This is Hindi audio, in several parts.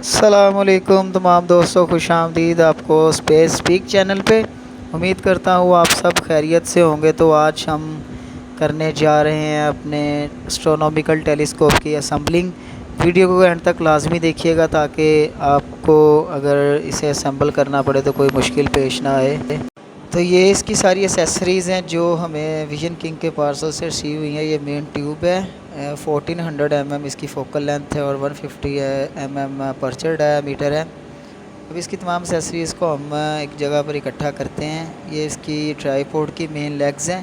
अस्सलामुअलैकुम तमाम दोस्तों, खुशामदीद आपको स्पेस स्पीक चैनल पे। उम्मीद करता हूँ आप सब खैरियत से होंगे। तो आज हम करने जा रहे हैं अपने एस्ट्रोनॉमिकल टेलीस्कोप की असम्बलिंग। वीडियो को एंड तक लाजमी देखिएगा ताकि आपको अगर इसे असम्बल करना पड़े तो कोई मुश्किल पेश ना आए। तो ये इसकी सारी एसेसरीज़ हैं जो हमें विजन किंग के पार्सल से रिसीव हुई हैं। ये मेन ट्यूब है, 1400 इसकी फोकल लेंथ है और 150 अपर्चर डायामीटर है। अब इसकी तमाम एसेसरीज़ को हम एक जगह पर इकट्ठा करते हैं। ये इसकी ट्राईपोड की मेन लेग्स हैं।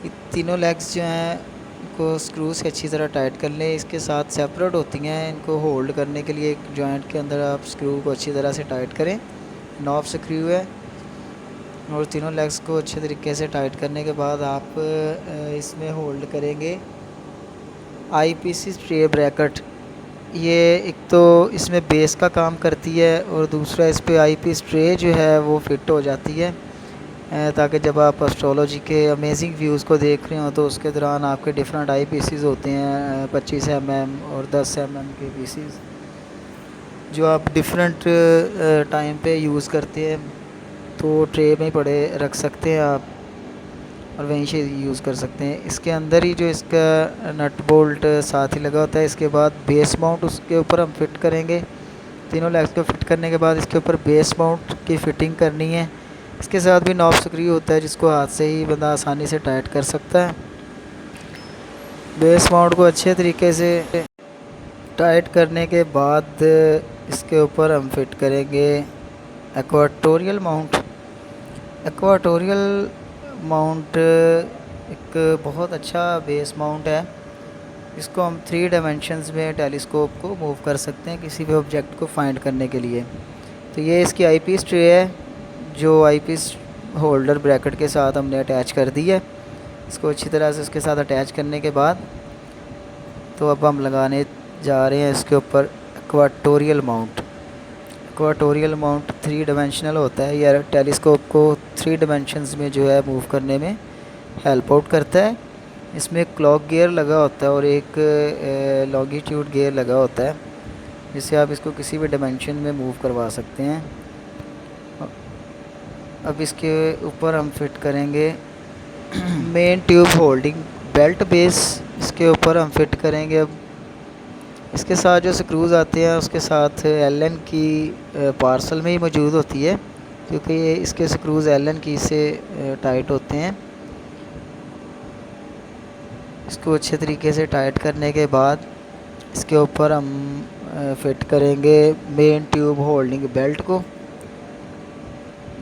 ये तीनों लेग्स जो हैं इनको स्क्रू से अच्छी तरह टाइट कर लें। इसके साथ सेपरेट होती हैं, इनको होल्ड करने के लिए एक जॉइंट के अंदर आप स्क्रू को अच्छी तरह से टाइट करें। नॉब स्क्रू है और तीनों लेग्स को अच्छे तरीके से टाइट करने के बाद आप इसमें होल्ड करेंगे आईपीसी ट्रे ब्रैकेट। ये एक तो इसमें बेस का काम करती है और दूसरा इस पे आईपीसी ट्रे जो है वो फिट हो जाती है ताकि जब आप एस्ट्रोलॉजी के अमेजिंग व्यूज़ को देख रहे हो तो उसके दौरान आपके डिफरेंट आई पीसीज होते हैं, 25 और 10 के पीसीज जो आप डिफरेंट टाइम पे यूज़ करते हैं। तो ट्रे में पड़े रख सकते हैं आप और वहीं से यूज़ कर सकते हैं। इसके अंदर ही जो इसका नट बोल्ट साथ ही लगा होता है। इसके बाद बेस माउंट उसके ऊपर हम फिट करेंगे। तीनों लेग्स को फिट करने के बाद इसके ऊपर बेस माउंट की फ़िटिंग करनी है। इसके साथ भी नॉब स्क्रू होता है जिसको हाथ से ही बंदा आसानी से टाइट कर सकता है। बेस माउंट को अच्छे तरीके से टाइट करने के बाद इसके ऊपर हम फिट करेंगे इक्वेटोरियल माउंट। इक्वेटोरियल माउंट एक बहुत अच्छा बेस माउंट है। इसको हम 3 डायमेंशंस में टेलीस्कोप को मूव कर सकते हैं किसी भी ऑब्जेक्ट को फाइंड करने के लिए। तो ये इसकी आईपीस ट्रे है जो आईपीस होल्डर ब्रैकेट के साथ हमने अटैच कर दी है। इसको अच्छी तरह से उसके साथ अटैच करने के बाद तो अब हम लगाने जा रहे हैं इसके ऊपर equatorial mount. Equatorial mount 3 dimensional होता है। यह टेलीस्कोप को 3 डायमेंशंस में जो है मूव करने में हेल्प आउट करता है। इसमें एक क्लॉक गियर लगा होता है और एक लॉन्गिट्यूड गियर लगा होता है जिससे आप इसको किसी भी डायमेंशन में मूव करवा सकते हैं। अब इसके ऊपर हम फिट करेंगे main tube holding belt base. इसके ऊपर हम फिट करेंगे। अब इसके साथ जो स्क्रूज़ आते हैं उसके साथ एलन की पार्सल में ही मौजूद होती है क्योंकि ये इसके स्क्रूज़ एलन की से टाइट होते हैं। इसको अच्छे तरीके से टाइट करने के बाद इसके ऊपर हम फिट करेंगे मेन ट्यूब होल्डिंग बेल्ट को।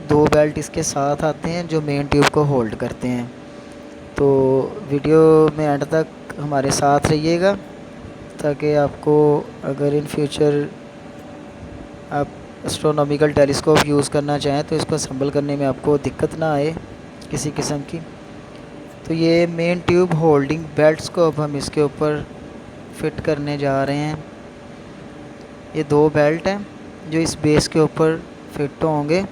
2 बेल्ट इसके साथ आते हैं जो मेन ट्यूब को होल्ड करते हैं। तो वीडियो में एंड तक हमारे साथ रहिएगा ताकि आपको अगर इन फ्यूचर आप एस्ट्रोनॉमिकल टेलीस्कोप यूज़ करना चाहें तो इसको असम्बल करने में आपको दिक्कत ना आए किसी किस्म की। तो ये मेन ट्यूब होल्डिंग बेल्ट्स को अब हम इसके ऊपर फिट करने जा रहे हैं। ये 2 बेल्ट हैं जो इस बेस के ऊपर फिट होंगे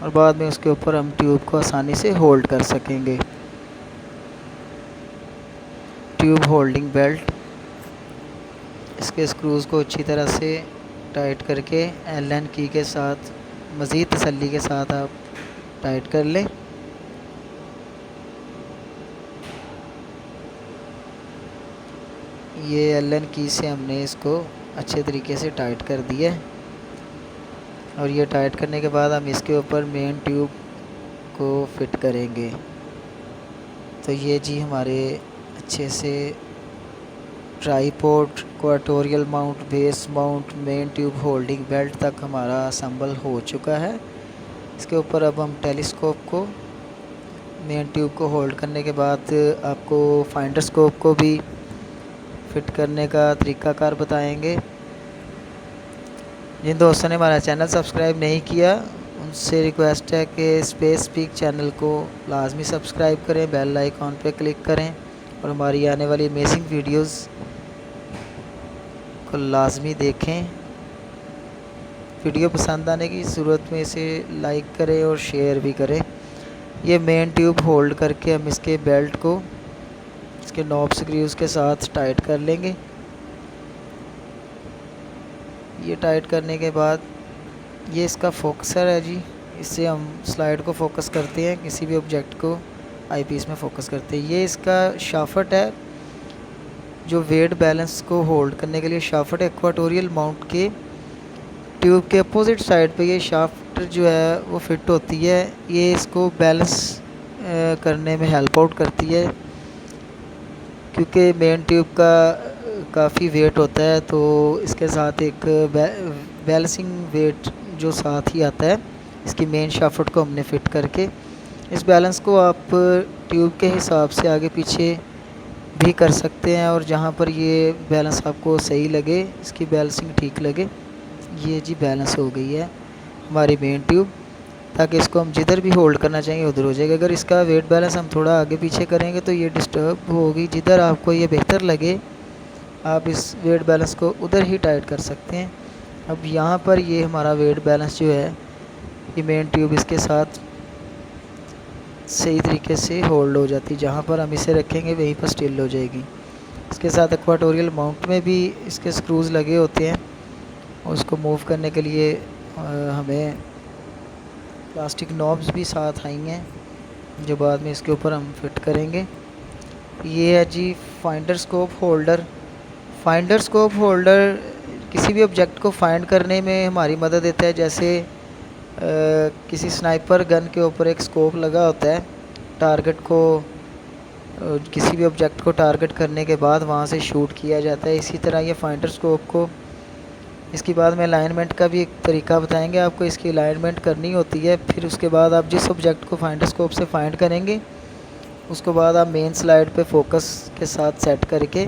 और बाद में उसके ऊपर हम ट्यूब को आसानी से होल्ड कर सकेंगे। ट्यूब होल्डिंग बेल्ट, इसके स्क्रूज़ को अच्छी तरह से टाइट करके एलन की के साथ मज़ीद तसल्ली के साथ आप टाइट कर लें। ये एलन की से हमने इसको अच्छे तरीके से टाइट कर दिया और ये टाइट करने के बाद हम इसके ऊपर मेन ट्यूब को फिट करेंगे। तो ये जी हमारे अच्छे से tripod, equatorial mount, base mount, main tube holding belt तक हमारा असम्बल हो चुका है। इसके ऊपर अब हम टेलीस्कोप को मेन ट्यूब को होल्ड करने के बाद आपको फाइंडर स्कोप को भी फिट करने का तरीक़ाकार बताएंगे। जिन दोस्तों ने हमारा चैनल सब्सक्राइब नहीं किया उनसे रिक्वेस्ट है कि स्पेस स्पीक चैनल को लाजमी सब्सक्राइब करें, बेल आइकॉन पे क्लिक करें और हमारी आने वाली अमेजिंग वीडियोस को लाजमी देखें। वीडियो पसंद आने की सूरत में इसे लाइक करें और शेयर भी करें। ये मेन ट्यूब होल्ड करके हम इसके बेल्ट को इसके नॉब स्क्रूज़ के साथ टाइट कर लेंगे। ये टाइट करने के बाद ये इसका फोकसर है जी, इससे हम स्लाइड को फोकस करते हैं, किसी भी ऑब्जेक्ट को आईपीस में फोकस करते हैं। ये इसका शाफ्ट है जो वेट बैलेंस को होल्ड करने के लिए शाफ्ट है। इक्वाटोरियल माउंट के ट्यूब के अपोजिट साइड पे ये शाफ्ट जो है वो फिट होती है। ये इसको बैलेंस करने में हेल्प आउट करती है, क्योंकि मेन ट्यूब का काफ़ी वेट होता है, तो इसके साथ एक बैलेंसिंग वेट जो साथ ही आता है इसकी मेन शाफ्ट को हमने फिट करके, इस बैलेंस को आप ट्यूब के हिसाब से आगे पीछे भी कर सकते हैं, और जहाँ पर ये बैलेंस आपको सही लगे, इसकी बैलेंसिंग ठीक लगे, ये जी बैलेंस हो गई है हमारी मेन ट्यूब, ताकि इसको हम जिधर भी होल्ड करना चाहेंगे उधर हो जाएगा। अगर इसका वेट बैलेंस हम थोड़ा आगे पीछे करेंगे तो ये डिस्टर्ब होगी। जिधर आपको ये बेहतर लगे आप इस वेट बैलेंस को उधर ही टाइट कर सकते हैं। अब यहाँ पर ये हमारा वेट बैलेंस जो है ये मेन ट्यूब इसके साथ सही तरीके से होल्ड हो जाती है, जहाँ पर हम इसे रखेंगे वहीं पर स्टिल हो जाएगी। इसके साथ इक्वाटोरियल माउंट में भी इसके स्क्रूज़ लगे होते हैं, और उसको मूव करने के लिए हमें प्लास्टिक नॉब्स भी साथ आई हैं, जो बाद में इसके ऊपर हम फिट करेंगे। ये है जी finder scope holder. Finder scope holder किसी भी ऑब्जेक्ट को फाइंड करने में हमारी मदद देता है। जैसे किसी स्नाइपर गन के ऊपर एक स्कोप लगा होता है, टारगेट को किसी भी ऑब्जेक्ट को टारगेट करने के बाद वहाँ से शूट किया जाता है। इसी तरह ये फाइंडर स्कोप को, इसके बाद में अलाइनमेंट का भी एक तरीका बताएंगे आपको। इसकी अलाइनमेंट करनी होती है, फिर उसके बाद आप जिस ऑब्जेक्ट को फाइंडर स्कोप से फाइंड करेंगे उसके बाद आप मेन स्लाइड पे फोकस के साथ सेट करके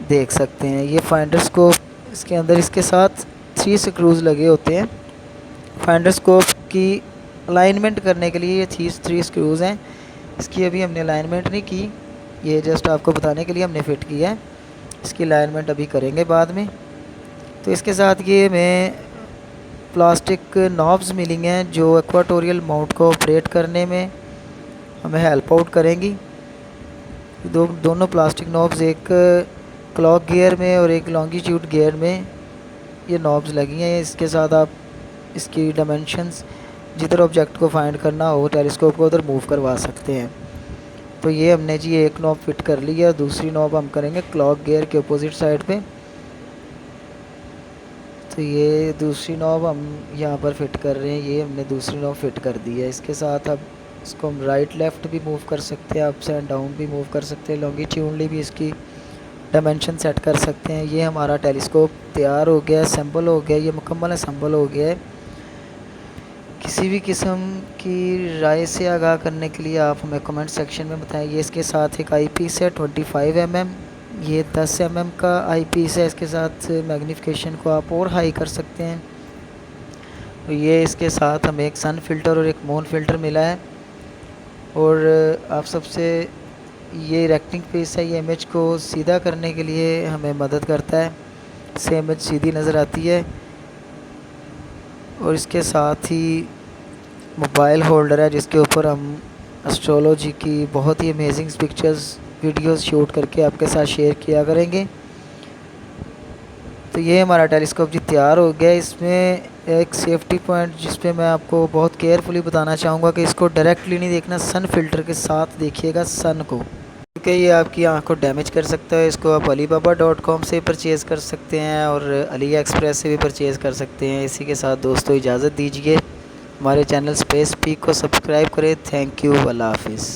देख सकते हैं। ये फाइंडर स्कोप, इसके अंदर इसके साथ 3 स्क्रूज़ लगे होते हैं। फाइंडर स्कोप की अलाइनमेंट करने के लिए ये 3 स्क्रूज़ हैं। इसकी अभी हमने अलाइनमेंट नहीं की, ये जस्ट आपको बताने के लिए हमने फ़िट किया है। इसकी अलाइनमेंट अभी करेंगे बाद में। तो इसके साथ ये हमें प्लास्टिक नॉब्स मिली हैं जो इक्वाटोरियल माउंट को ऑपरेट करने में हमें हेल्प आउट करेंगी। दोनों प्लास्टिक नॉब्स, एक क्लॉक गियर में और एक लॉन्गिट्यूड गियर में ये नॉब्स लगी हैं। इसके साथ आप इसकी डायमेंशंस जिधर ऑब्जेक्ट को फाइंड करना हो टेलीस्कोप को उधर मूव करवा सकते हैं। तो ये हमने जी एक नॉब फिट कर ली है, दूसरी नॉब हम करेंगे क्लॉक गियर के अपोजिट साइड पे। तो ये दूसरी नॉब हम यहाँ पर फिट कर रहे हैं, ये हमने दूसरी नॉब फिट कर दी है। इसके साथ अब इसको हम राइट लेफ़्ट भी मूव कर सकते हैं, अप्स एंड डाउन भी मूव कर सकते हैं, लॉन्गिट्यूडली भी इसकी डायमेंशन सेट कर सकते हैं। ये हमारा टेलीस्कोप तैयार हो गया, असेंबल हो गया, ये मुकम्मल असेंबल हो गया है। किसी भी किस्म की राय से आगाह करने के लिए आप हमें कमेंट सेक्शन में बताएं। ये इसके साथ एक आई पीस है 25 mm, ये 10 mm का आई पीस है। इसके साथ मैग्नीफिकेशन को आप और हाई कर सकते हैं। तो ये इसके साथ हमें एक सन फ़िल्टर और एक मून फ़िल्टर मिला है, और आप सबसे ये रेक्टिंग पीस है, ये इमेज को सीधा करने के लिए हमें मदद करता है, इससे इमेज सीधी नज़र आती है। और इसके साथ ही मोबाइल होल्डर है जिसके ऊपर हम एस्ट्रोलॉजी की बहुत ही अमेजिंग पिक्चर्स वीडियोस शूट करके आपके साथ शेयर किया करेंगे। तो ये हमारा टेलीस्कोप जी तैयार हो गया। इसमें एक सेफ्टी पॉइंट जिस पे मैं आपको बहुत केयरफुली बताना चाहूँगा कि इसको डायरेक्टली नहीं देखना, सन फ़िल्टर के साथ देखिएगा सन को, क्योंकि ये आपकी आँख को डैमेज कर सकता है। इसको आप alibaba.com से परचेज़ कर सकते हैं और अली एक्सप्रेस से भी परचेज़ कर सकते हैं। इसी के साथ दोस्तों इजाज़त दीजिए, हमारे चैनल स्पेस पीक को सब्सक्राइब करें। थैंक यू, अल्लाह हाफिज़।